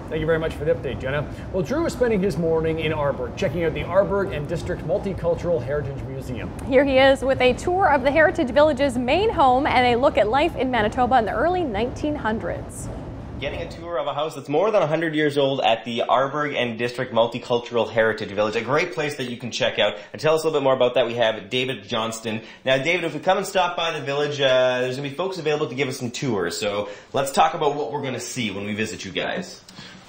Thank you very much for the update, Jenna. Well, Drew is spending his morning in Arborg, checking out the Arborg and District Multicultural Heritage Museum. Here he is with a tour of the Heritage Village's main home and a look at life in Manitoba in the early 1900s. Getting a tour of a house that's more than 100 years old at the Arborg and District Multicultural Heritage Village. A great place that you can check out. And tell us a little bit more about that, we have David Johnston. Now, David, if we come and stop by the village, there's going to be folks available to give us some tours. So let's talk about what we're going to see when we visit you guys.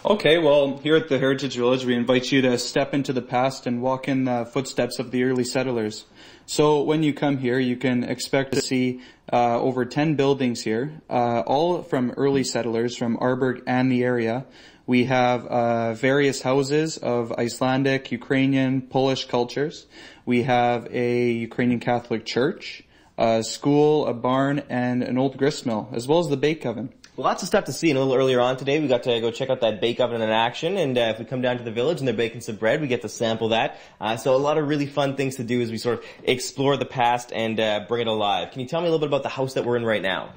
Okay, well, here at the Heritage Village, we invite you to step into the past and walk in the footsteps of the early settlers. So when you come here, you can expect to see over 10 buildings here, all from early settlers from Arborg and the area. We have various houses of Icelandic, Ukrainian, Polish cultures. We have a Ukrainian Catholic church, a school, a barn, and an old gristmill, as well as the bake oven. Well, lots of stuff to see. And a little earlier on today, we got to go check out that bake oven in action. And if we come down to the village and they're baking some bread, we get to sample that. So a lot of really fun things to do as we sort of explore the past and bring it alive. Can you tell me a little bit about the house that we're in right now?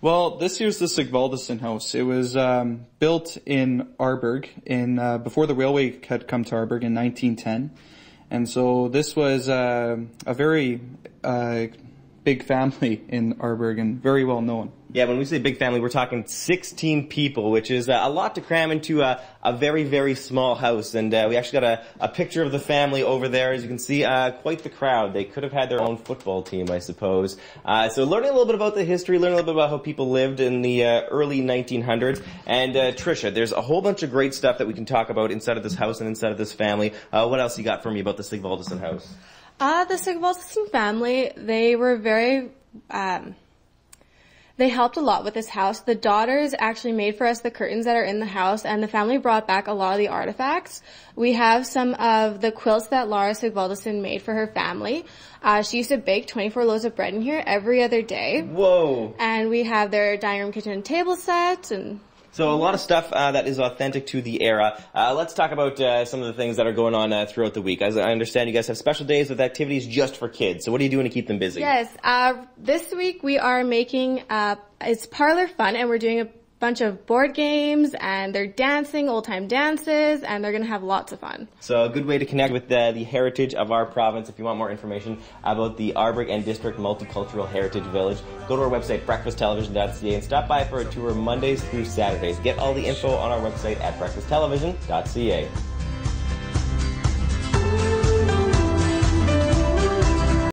Well, this here's the Sigvaldasson House. It was built in Arborg before the railway had come to Arborg in 1910. And so this was a very big family in Arborg and very well known. Yeah, when we say big family, we're talking 16 people, which is a lot to cram into a very, very small house. And we actually got a picture of the family over there. As you can see, quite the crowd. They could have had their own football team, I suppose. So learning a little bit about the history, learning a little bit about how people lived in the early 1900s. And Tricia, there's a whole bunch of great stuff that we can talk about inside of this house and inside of this family. What else you got for me about the Sigvaldasson House? The Sigvaldasson family, they were very... They helped a lot with this house. The daughters actually made for us the curtains that are in the house, and the family brought back a lot of the artifacts. We have some of the quilts that Laura Sigvaldasson made for her family. She used to bake 24 loaves of bread in here every other day. Whoa! And we have their dining room, kitchen, and table set, and... So a lot of stuff that is authentic to the era. Let's talk about some of the things that are going on throughout the week. As I understand, you guys have special days with activities just for kids. So what are you doing to keep them busy? Yes, this week we are making, it's parlor fun, and we're doing a bunch of board games, and they're dancing, old-time dances, and they're going to have lots of fun. So a good way to connect with the heritage of our province. If you want more information about the Arborg and District Multicultural Heritage Village, go to our website, breakfasttelevision.ca, and stop by for a tour Mondays through Saturdays. Get all the info on our website at breakfasttelevision.ca.